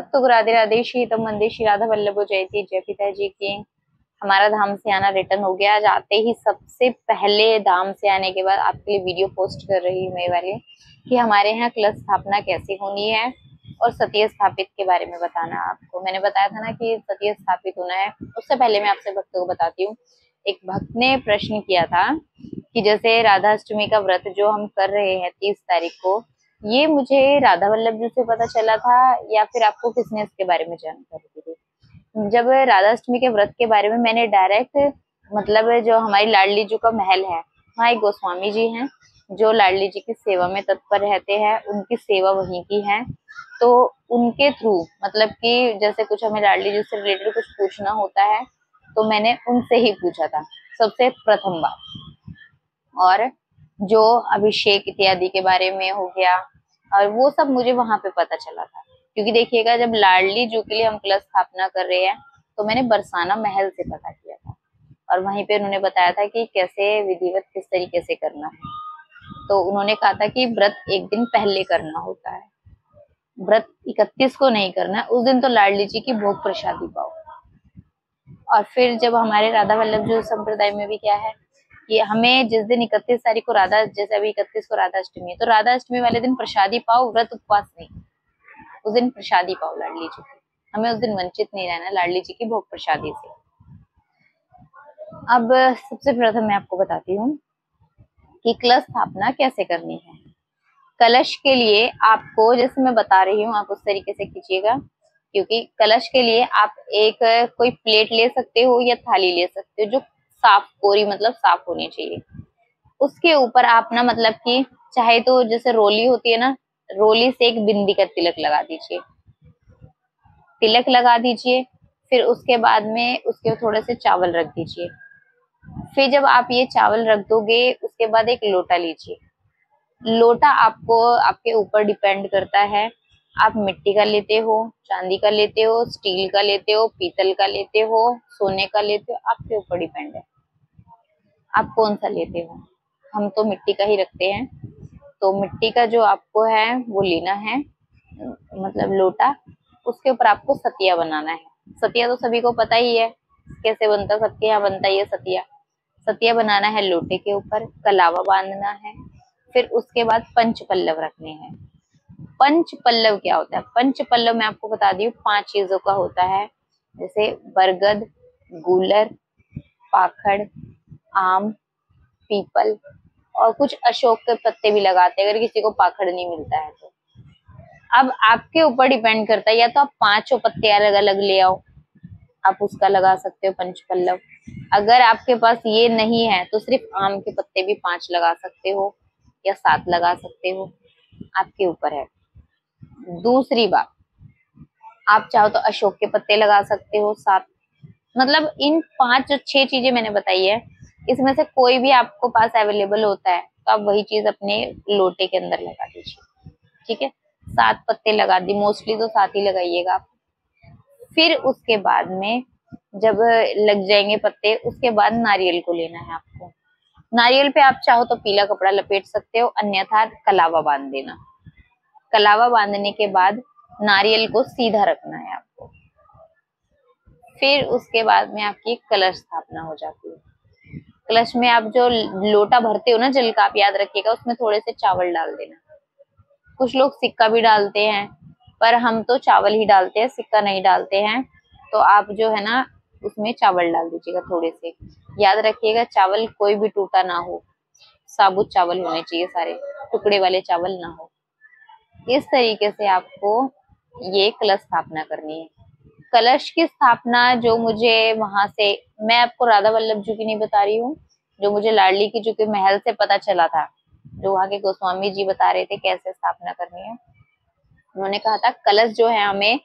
भक्तों को राधे राधे। श्री तम मंदिर श्री राधा वल्लभ जयती जय पिताजी की। हमारा धाम से आना रिटर्न हो गया। आज आते ही सबसे पहले धाम से आने के बाद आपके लिए वीडियो पोस्ट कर रही हूँ मैं वाली कि हमारे यहाँ कलश स्थापना कैसे होनी है और सत्य स्थापित के बारे में बताना आपको। मैंने बताया था ना कि सत्य स्थापित होना है। उससे पहले मैं आपसे भक्तों को बताती हूँ। एक भक्त ने प्रश्न किया था कि जैसे राधाष्टमी का व्रत जो हम कर रहे हैं 30 तारीख को, ये मुझे राधा वल्लभ जी से पता चला था या फिर आपको किसने इसके बारे में जानकारी दी? जब राधाष्टमी के व्रत के बारे में मैंने डायरेक्ट मतलब जो हमारी लाडली जी का महल है, वहाँ एक गोस्वामी जी हैं जो लाडली जी की सेवा में तत्पर रहते हैं, उनकी सेवा वहीं की है। तो उनके थ्रू मतलब कि जैसे कुछ हमें लाडली जी से रिलेटेड कुछ पूछना होता है तो मैंने उनसे ही पूछा था सबसे प्रथम बार। और जो अभिषेक इत्यादि के बारे में हो गया और वो सब मुझे वहां पे पता चला था। क्योंकि देखिएगा जब लाडली जी के लिए हम कलश स्थापना कर रहे हैं तो मैंने बरसाना महल से पता किया था और वहीं पे उन्होंने बताया था कि कैसे विधिवत किस तरीके से करना है। तो उन्होंने कहा था कि व्रत एक दिन पहले करना होता है, व्रत 31 को नहीं करना है। उस दिन तो लाडली जी की भोग प्रसादी पाओ। और फिर जब हमारे राधा वल्लभ जो संप्रदाय में भी क्या है कि हमें जिस दिन 31 तारीख को राधा, जैसे अभी 31 को राधा अष्टमी है तो राधा अष्टमी वाले दिन प्रसादी पाओ, व्रत उपवास नहीं। उस दिन प्रसादी पाओ लाडली जी की। हमें उस दिन वंचित नहीं रहना लाडली जी की भोग प्रसादी से। अब सबसे प्रथम मैं आपको बताती हूँ कि कलश स्थापना कैसे करनी है। कलश के लिए आपको जैसे मैं बता रही हूँ आप उस तरीके से कीजिएगा। क्योंकि कलश के लिए आप एक कोई प्लेट ले सकते हो या थाली ले सकते हो जो साफ कोरी मतलब साफ होनी चाहिए। उसके ऊपर आप ना मतलब कि चाहे तो जैसे रोली होती है ना, रोली से एक बिंदी का तिलक लगा दीजिए, तिलक लगा दीजिए। फिर उसके बाद में उसके थोड़े से चावल रख दीजिए। फिर जब आप ये चावल रख दोगे उसके बाद एक लोटा लीजिए। लोटा आपको आपके ऊपर डिपेंड करता है, आप मिट्टी का लेते हो, चांदी का लेते हो, स्टील का लेते हो, पीतल का लेते हो, सोने का लेते हो, आपके ऊपर डिपेंड है आप कौन सा लेते हो। हम तो मिट्टी का ही रखते हैं। तो मिट्टी का जो आपको है वो लेना है मतलब लोटा। उसके ऊपर आपको सतिया बनाना है। सतिया तो सभी को पता ही है कैसे बनता, सबके यहाँ बनता ही है सतिया। सतिया बनाना है लोटे के ऊपर, कलावा बांधना है। फिर उसके बाद पंच पल्लव रखने हैं। पंच पल्लव क्या होता है? पंच पल्लव मैं आपको बता दी हूँ 5 चीजों का होता है। जैसे बरगद, गूलर, पाखड़, आम, पीपल और कुछ अशोक के पत्ते भी लगाते हैं अगर किसी को पाखड़ नहीं मिलता है तो। अब आपके ऊपर डिपेंड करता है, या तो आप 5 पत्ते अलग अलग ले आओ, आप उसका लगा सकते हो पंच पल्लव। अगर आपके पास ये नहीं है तो सिर्फ आम के पत्ते भी 5 लगा सकते हो या 7 लगा सकते हो, आपके ऊपर है। दूसरी बात, आप चाहो तो अशोक के पत्ते लगा सकते हो 7। मतलब इन 5 जो 6 चीजें मैंने बताई है इसमें से कोई भी आपको पास अवेलेबल होता है तो आप वही चीज अपने लोटे के अंदर लगा दीजिए। ठीक है, 7 पत्ते लगा दी, मोस्टली तो 7 ही लगाइएगा आप। फिर उसके बाद में जब लग जाएंगे पत्ते उसके बाद नारियल को लेना है आपको। नारियल पे आप चाहो तो पीला कपड़ा लपेट सकते हो, अन्यथा कलावा बांध देना। कलावा बांधने के बाद नारियल को सीधा रखना है आपको। फिर उसके बाद में आपकी कलश स्थापना हो जाती है। कलश में आप जो लोटा भरते हो ना जल का, आप याद रखिएगा उसमें थोड़े से चावल डाल देना। कुछ लोग सिक्का भी डालते हैं पर हम तो चावल ही डालते हैं, सिक्का नहीं डालते हैं। तो आप जो है ना उसमें चावल डाल दीजिएगा थोड़े से। याद रखिएगा चावल कोई भी टूटा ना हो, साबुत चावल होने चाहिए, सारे टुकड़े वाले चावल ना हो। इस तरीके से आपको ये कलश स्थापना करनी है। कलश की स्थापना जो मुझे वहां से, मैं आपको राधा वल्लभ जी की नहीं बता रही हूँ, जो मुझे लाडली की जी के महल से पता चला था, जो वहां के गोस्वामी जी बता रहे थे कैसे स्थापना करनी है। उन्होंने कहा था कलश जो है हमें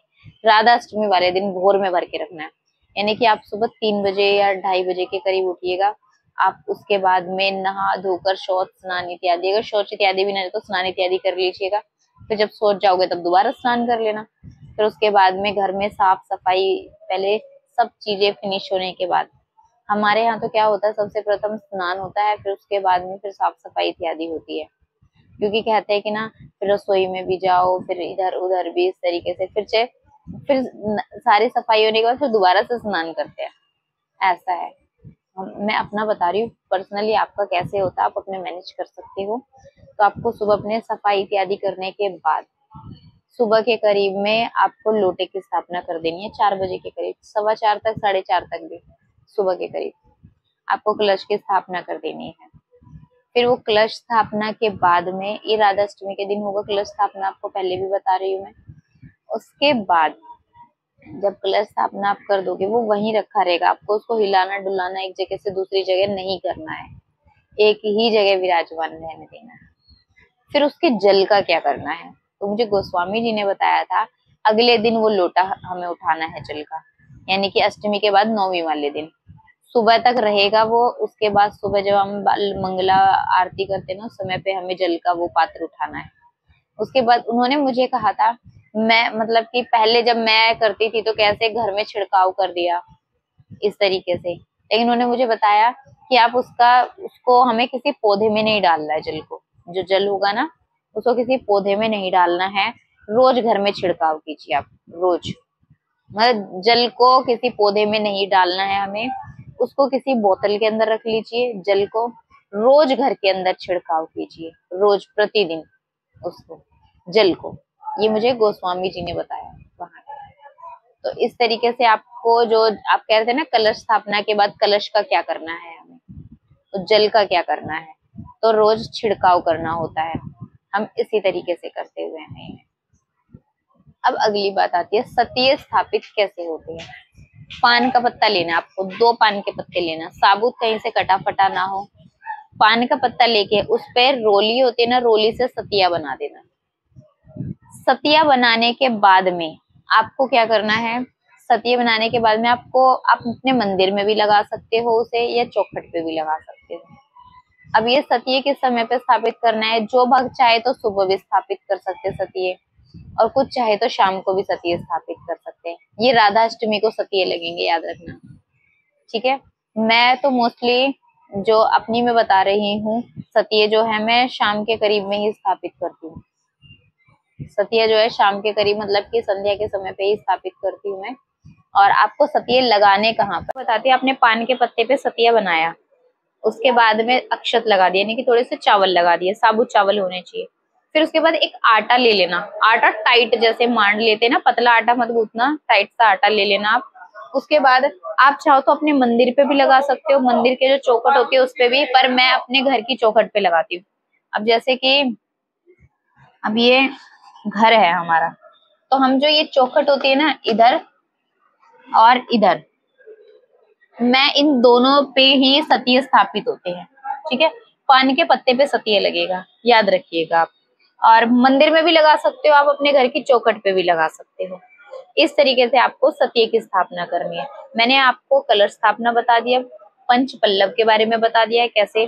राधा अष्टमी वाले दिन भोर में भर के रखना है। यानी कि आप सुबह 3 बजे या 2:30 बजे के करीब उठिएगा। आप उसके बाद में नहा धोकर शौच स्नान इत्यादि, अगर शौच इत्यादि भी नहीं तो स्नान इत्यादि कर लीजिएगा। फिर जब सोच जाओगे तब दोबारा स्नान कर लेना। फिर उसके बाद में घर में साफ सफाई, पहले सब चीजें फिनिश होने के बाद, हमारे यहाँ तो क्या होता है सबसे प्रथम स्नान होता है, फिर उसके बाद में फिर साफ सफाई इत्यादि होती है। क्योंकि कहते हैं कि ना फिर रसोई में भी जाओ, फिर इधर उधर भी, इस तरीके से फिर से फिर सारी सफाई होने के बाद फिर दोबारा से स्नान करते हैं, ऐसा है। मैं अपना बता रही हूँ, पर्सनली आपका कैसे होता है आप अपने मैनेज कर सकते हो। तो आपको सुबह अपने सफाई इत्यादि करने के बाद सुबह के करीब में आपको लोटे की स्थापना कर देनी है, 4 बजे के करीब, 4:15 तक, 4:30 तक भी, सुबह के करीब आपको कलश की स्थापना कर देनी है। फिर वो कलश स्थापना के बाद में, ये राधा अष्टमी के दिन होगा कलश स्थापना, आपको पहले भी बता रही हूँ मैं। उसके बाद जब कलश स्थापना आप कर दोगे, वो वहीं रखा रहेगा, आपको उसको हिलाना डुलाना एक जगह से दूसरी जगह नहीं करना है, एक ही जगह विराजमान रहने देना है। फिर उसके जल का क्या करना है, तो मुझे गोस्वामी जी ने बताया था अगले दिन वो लोटा हमें उठाना है जल का, यानी कि अष्टमी के बाद 9वीं वाले दिन सुबह तक रहेगा वो। उसके बाद सुबह जब हम मंगला आरती करते हैं ना, उस समय पे हमें जल का वो पात्र उठाना है। उसके बाद उन्होंने मुझे कहा था, मैं मतलब कि पहले जब मैं करती थी तो कैसे घर में छिड़काव कर दिया इस तरीके से, लेकिन उन्होंने मुझे बताया कि आप उसको हमें किसी पौधे में नहीं डालना है, जल को, जो जल होगा ना उसको किसी पौधे में नहीं डालना है, रोज घर में छिड़काव कीजिए आप, रोज। मतलब जल को किसी पौधे में नहीं डालना है हमें, उसको किसी बोतल के अंदर रख लीजिए, जल को रोज घर के अंदर छिड़काव कीजिए, रोज प्रतिदिन उसको, जल को। ये मुझे गोस्वामी जी ने बताया वहां। तो इस तरीके से आपको, जो आप कह रहे थे ना कलश स्थापना के बाद कलश का क्या करना है हमें, तो जल का क्या करना है, तो रोज छिड़काव करना होता है, हम इसी तरीके से करते हुए हैं। अब अगली बात आती है सतीय स्थापित कैसे होते हैं। पान का पत्ता लेना, आपको 2 पान के पत्ते लेना, साबुत कहीं से कटा फटा ना हो। पान का पत्ता लेके उस पे रोली होती है ना, रोली से सतिया बना देना। सतिया बनाने के बाद में आपको क्या करना है, सतिया बनाने के बाद में आप अपने मंदिर में भी लगा सकते हो उसे, या चौखट पे भी लगा सकते हो। अब ये सतिये किस समय पे स्थापित करना है, जो भक्त चाहे तो सुबह भी स्थापित कर सकते हैं सतिये, और कुछ चाहे तो शाम को भी सतिये स्थापित कर सकते हैं। ये राधा अष्टमी को सतिये लगेंगे, याद रखना, ठीक है। मैं तो मोस्टली जो अपनी में बता रही हूँ, सतिये जो है मैं शाम के करीब में ही स्थापित करती हूँ। सतिया जो है शाम के करीब, मतलब कि संध्या के समय पे ही स्थापित करती हूँ मैं। और आपको सतिये लगाने कहाँ पर बताती है, आपने पान के पत्ते पे सतिया बनाया, उसके बाद में अक्षत लगा दिया, यानी कि थोड़े से चावल लगा दिए, साबुत चावल होने चाहिए। फिर उसके बाद एक आटा ले लेना, आटा टाइट जैसे मान लेते ना, पतला आटा मत गूंथना, टाइट सा आटा ले लेना आप। उसके बाद आप चाहो तो अपने मंदिर पे भी लगा सकते हो, मंदिर के जो चौखट होती है उस पे भी, पर मैं अपने घर की चौखट पे लगाती हूँ। अब जैसे कि अब ये घर है हमारा, तो हम जो ये चौखट होती है ना, इधर और इधर, मैं इन दोनों पे ही सतिये स्थापित होते हैं, ठीक है। पान के पत्ते पे सतिये लगेगा, याद रखिएगा आप। और मंदिर में भी लगा सकते हो आप, अपने घर की चौखट पे भी लगा सकते हो। इस तरीके से आपको सतिये की स्थापना करनी है। मैंने आपको कलश स्थापना बता दिया, पंच पल्लव के बारे में बता दिया है, कैसे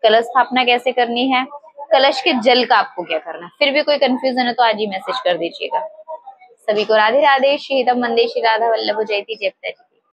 कलश स्थापना कैसे करनी है, कलश के जल का आपको क्या करना है। फिर भी कोई कंफ्यूजन है तो आज ही मैसेज कर दीजिएगा। सभी को राधे राधे, श्री हितम मंदे श्री राधा वल्लभ जयती जय पिताजी।